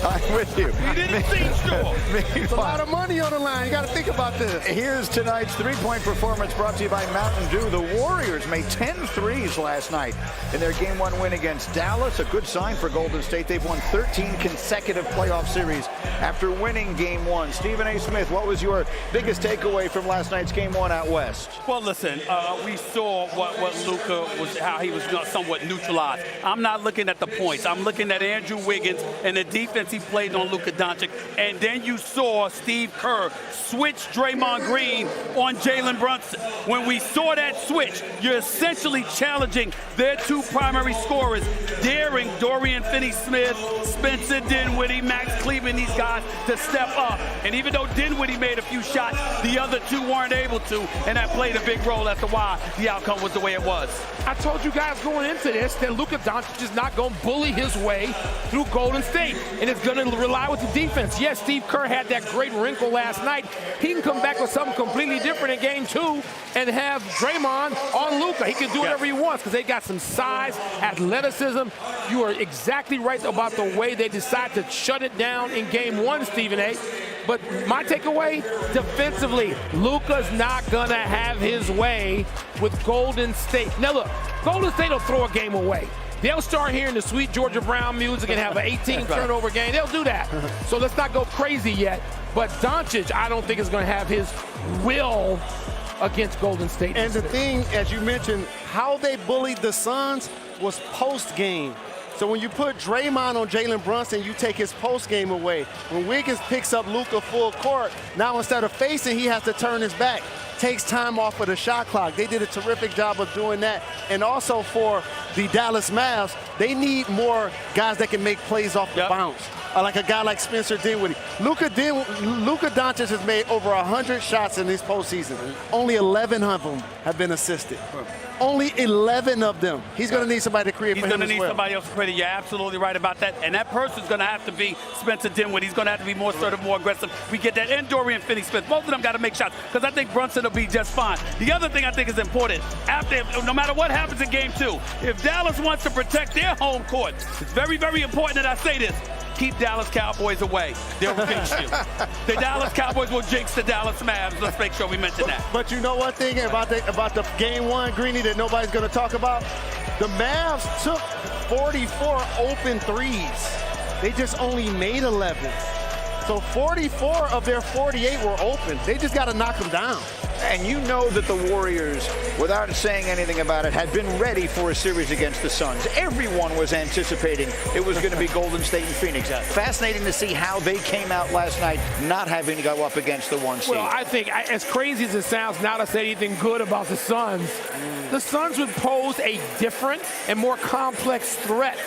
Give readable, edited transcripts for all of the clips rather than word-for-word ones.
I'm with you. He didn't seem sure. It's a lot of money on the line. You got to think about this. Here's tonight's three-point performance brought to you by Mountain Dew. The Warriors made 10 threes last night in their Game 1 win against Dallas. A good sign for Golden State. They've won 13 consecutive playoff series after winning Game 1. Stephen A. Smith, what was your biggest takeaway from last night's Game 1 out west? Well, listen, we saw what Luka was, how he was somewhat neutralized. I'm not looking at the points. I'm looking at Andrew Wiggins and the defense he played on Luka Doncic. And then you saw Steve Kerr switch Draymond Green on Jalen Brunson. When we saw that switch, you're essentially challenging their two primary scorers, daring Dorian Finney-Smith, Spencer Dinwiddie, Max Cleveland, these guys to step up. And even though Dinwiddie made a few shots, the other two weren't able to, and that played a big role as to why the outcome was the way it was. I told you guys going into this that Luka Doncic is not going to bully his way through Golden State, and it's going to rely with the defense. Yes, Steve Kerr had that great wrinkle last night. He can come back with something completely different in Game 2 and have Draymond on Luka. He can do whatever he wants because they got some size, athleticism. You are exactly right about the way they decide to shut it down in Game 1, Stephen A. But my takeaway, defensively, Luka's not going to have his way with Golden State. Now, look, Golden State will throw a game away. They'll start hearing the sweet Georgia Brown music and have an 18-turnover game. They'll do that. So let's not go crazy yet. But Doncic, I don't think is going to have his will against Golden State. And the thing, as you mentioned, how they bullied the Suns was post-game. So when you put Draymond on Jalen Brunson, you take his post-game away. When Wiggins picks up Luka full court, now instead of facing, he has to turn his back. Takes time off of the shot clock. They did a terrific job of doing that. And also for the Dallas Mavs, they need more guys that can make plays off the bounce. Like a guy like Spencer Dinwiddie. Luka Doncic has made over 100 shots in this postseason. Only 11 of them have been assisted. Only 11 of them. He's going to need somebody to create for him as well. He's going to need somebody else to create. You're absolutely right about that. And that person's going to have to be Spencer Dinwiddie. He's going to have to be more assertive, more aggressive. We get that. And Dorian Finney-Smith. Both of them got to make shots because I think Brunson will be just fine. The other thing I think is important, no matter what happens in Game 2, if Dallas wants to protect their home court, it's very, very important that I say this. Keep Dallas Cowboys away. They'll jinx you. The Dallas Cowboys will jinx the Dallas Mavs. Let's make sure we mention that. But you know one thing about the Game 1, Greeny, that nobody's going to talk about? The Mavs took 44 open threes. They just only made 11. So 44 of their 48 were open. They just got to knock them down. And you know that the Warriors, without saying anything about it, had been ready for a series against the Suns. Everyone was anticipating it was going to be Golden State and Phoenix. Fascinating to see how they came out last night not having to go up against the 1 seed. Well, I think, as crazy as it sounds now to say anything good about the Suns would pose a different and more complex threat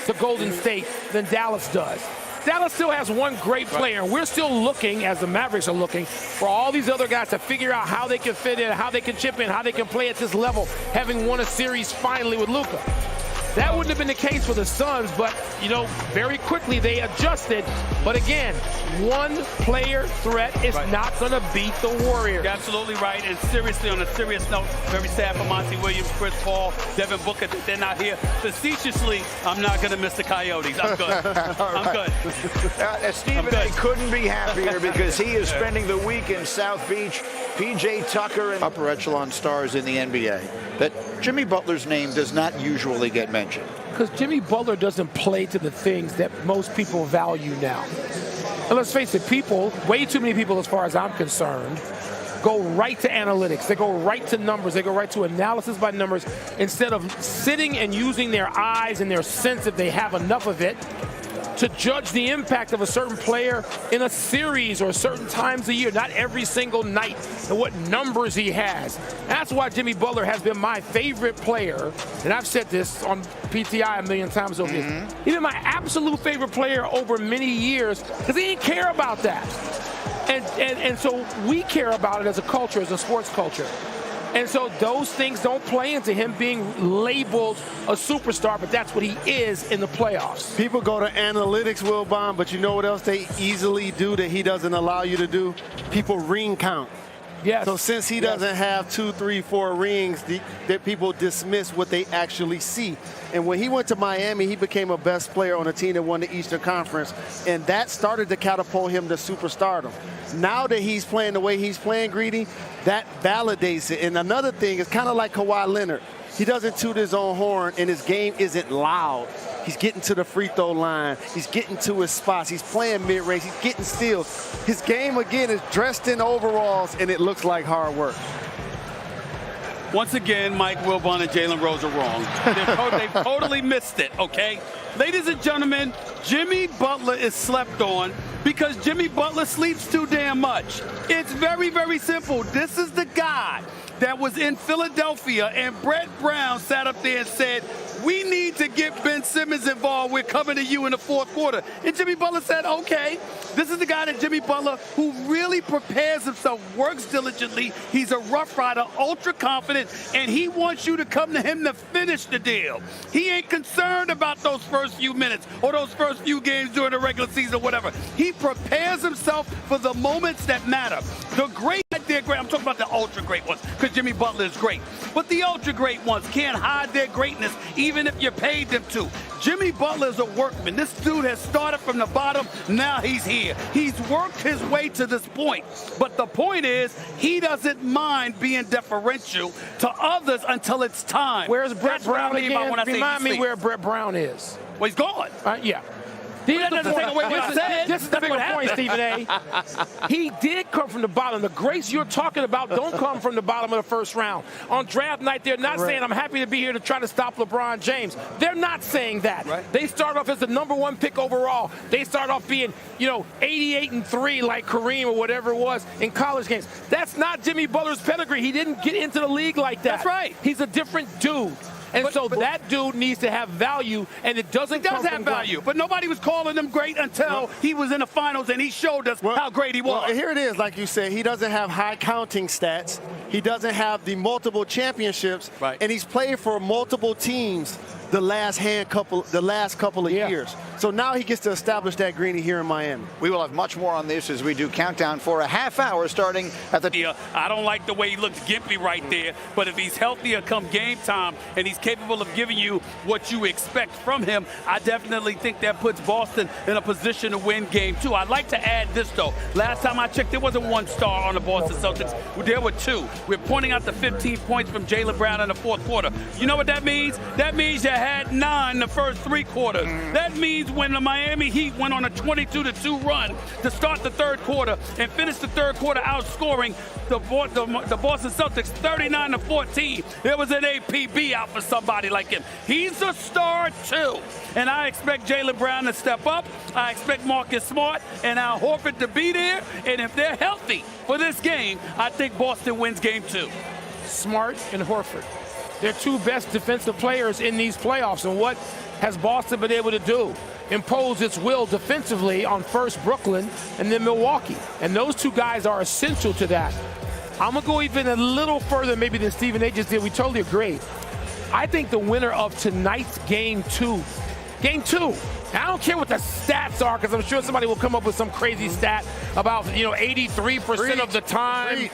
to Golden State than Dallas does. Dallas still has one great player, and we're still looking, as the Mavericks are looking, for all these other guys to figure out how they can fit in, how they can chip in, how they can play at this level, having won a series finally with Luka. That wouldn't have been the case for the Suns, but, you know, very quickly they adjusted. But again, one player threat is not going to beat the Warriors. You're absolutely right. And seriously, on a serious note, very sad for Monty Williams, Chris Paul, Devin Booker, that they're not here. Facetiously, I'm not going to miss the Coyotes. I'm good. I'm good. Stephen A. couldn't be happier because he is spending the week in South Beach. P.J. Tucker and upper echelon stars in the NBA. That Jimmy Butler's name does not usually get mentioned. Because Jimmy Butler doesn't play to the things that most people value now. And let's face it, way too many people as far as I'm concerned, go right to analytics. They go right to numbers. They go right to analysis by numbers instead of sitting and using their eyes and their sense, if they have enough of it, to judge the impact of a certain player in a series or certain times a year, not every single night, and what numbers he has. That's why Jimmy Butler has been my favorite player, and I've said this on PTI a million times over here. He's been my absolute favorite player over many years because he didn't care about that. And so we care about it as a culture, as a sports culture. And so those things don't play into him being labeled a superstar, but that's what he is in the playoffs. People go to analytics, Wilbon, but you know what else they easily do that he doesn't allow you to do? People ring count. Yes. So since he doesn't have 2, 3, 4 rings, that people dismiss what they actually see. And when he went to Miami, he became a best player on a team that won the Eastern Conference, and that started to catapult him to superstardom. Now that he's playing the way he's playing, Greedy, that validates it. And another thing is kind of like Kawhi Leonard. He doesn't toot his own horn, and his game isn't loud. He's getting to the free throw line. He's getting to his spots. He's playing mid-range. He's getting steals. His game, again, is dressed in overalls, and it looks like hard work. Once again, Mike Wilbon and Jalen Rose are wrong. They've totally missed it, okay? Ladies and gentlemen, Jimmy Butler is slept on because Jimmy Butler sleeps too damn much. It's very, very simple. This is the guy that was in Philadelphia, and Brett Brown sat up there and said, we need to get Ben Simmons involved. We're coming to you in the fourth quarter. And Jimmy Butler said, okay. This is the guy that Jimmy Butler, who really prepares himself, works diligently. He's a rough rider, ultra confident, and he wants you to come to him to finish the deal. He ain't concerned about those first few minutes or those first few games during the regular season or whatever. He prepares himself for the moments that matter. The great, I'm talking about the ultra great ones, because Jimmy Butler is great. But the ultra great ones can't hide their greatness, even if you paid them to. Jimmy Butler is a workman. This dude has started from the bottom. Now he's here. He's worked his way to this point. But the point is, he doesn't mind being deferential to others until it's time. Where's Brett Brown again? Remind me where Brett Brown is. Well, he's gone. Yeah. That doesn't take away what I said. This is the bigger point, Stephen A. He did come from the bottom. The greats you're talking about don't come from the bottom of the first round. On draft night, they're not saying, I'm happy to be here to try to stop LeBron James. They're not saying that. Right. They start off as the #1 pick overall. They start off being, 88-3 like Kareem or whatever it was in college games. That's not Jimmy Butler's pedigree. He didn't get into the league like that. That's right. He's a different dude. And so that dude needs to have value, and it doesn't come from have value. But nobody was calling him great until he was in the finals and he showed us how great he was. Well, here it is, like you said, he doesn't have high counting stats. He doesn't have the multiple championships, and he's played for multiple teams the last couple of years. So now he gets to establish that, Greeny, here in Miami. We will have much more on this as we do countdown for a half hour starting at the... I don't like the way he looks gimpy right there, but if he's healthier come game time and he's capable of giving you what you expect from him, I definitely think that puts Boston in a position to win game 2. I'd like to add this, though. Last time I checked, there wasn't one star on the Boston Celtics. There were 2. We're pointing out the 15 points from Jaylen Brown in the fourth quarter. You know what that means? That means you had 9 the first 3 quarters. That means when the Miami Heat went on a 22-2 run to start the third quarter and finish the third quarter outscoring the Boston Celtics 39-14, there was an APB out for somebody like him. He's a star too. And I expect Jaylen Brown to step up. I expect Marcus Smart and Al Horford to be there. And if they're healthy for this game, I think Boston wins game 2. Smart and Horford. They're 2 best defensive players in these playoffs. And what has Boston been able to do? Impose its will defensively on first Brooklyn and then Milwaukee. And those 2 guys are essential to that. I'm going to go even a little further maybe than Stephen A. just did. We totally agree. I think the winner of tonight's game 2. Game 2. I don't care what the stats are, because I'm sure somebody will come up with some crazy stat about, 83% of the time.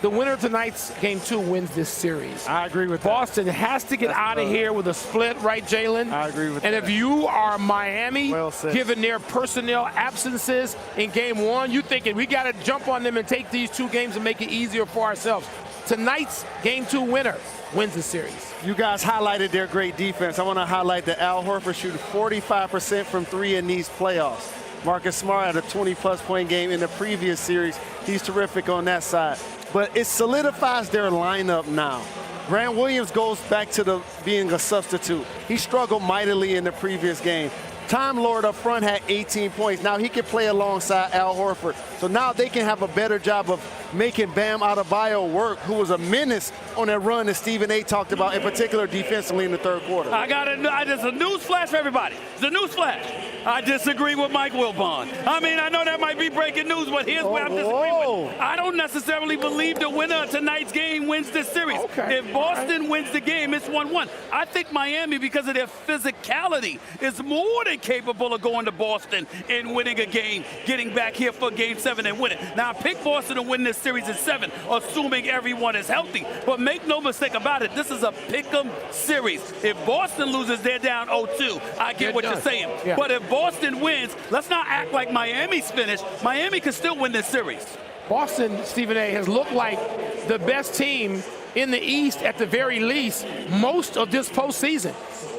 The winner of tonight's game 2 wins this series. I agree with Boston has to get out of here with a split, right, Jalen? I agree with that. And if you are Miami, given their personnel absences in game 1, you're thinking we got to jump on them and take these 2 games and make it easier for ourselves. Tonight's game 2 winner wins the series. You guys highlighted their great defense. I want to highlight that Al Horford shooting 45% from 3 in these playoffs. Marcus Smart had a 20-plus point game in the previous series. He's terrific on that side. But it solidifies their lineup now. Grant Williams goes back to being a substitute. He struggled mightily in the previous game. Time Lord up front had 18 points. Now he can play alongside Al Horford. So now they can have a better job of making Bam Adebayo work, who was a menace on that run that Stephen A. talked about, in particular defensively in the third quarter. There's a news flash for everybody. It's a news flash. I disagree with Mike Wilbon. I know that might be breaking news, but here's where I'm disagreeing with. I don't necessarily believe the winner of tonight's game wins this series. If Boston wins the game, it's 1-1. I think Miami, because of their physicality, is more than capable of going to Boston and winning a game, getting back here for game 7 and winning. Now, I picked Boston to win this series in 7, assuming everyone is healthy. But make no mistake about it, this is a pick-em series. If Boston loses, they're down 0-2. I get what you're saying. Yeah. But if Boston wins, let's not act like Miami's finished. Miami can still win this series. Boston, Stephen A., has looked like the best team in the East at the very least most of this postseason.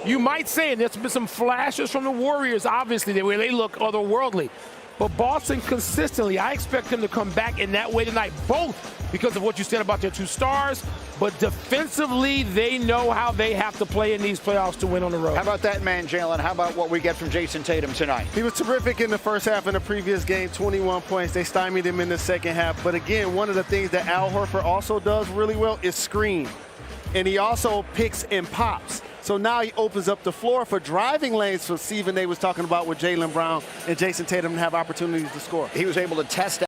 You might say, and there's been some flashes from the Warriors, obviously, where they look otherworldly. But Boston consistently, I expect them to come back in that way tonight, both because of what you said about their 2 stars, but defensively, they know how they have to play in these playoffs to win on the road. How about that man, Jalen? How about what we get from Jason Tatum tonight? He was terrific in the first half in the previous game, 21 points. They stymied him in the second half. But again, one of the things that Al Horford also does really well is screen. And he also picks and pops. So now he opens up the floor for driving lanes for Stephen A. was talking about with Jaylen Brown and Jason Tatum to have opportunities to score. He was able to test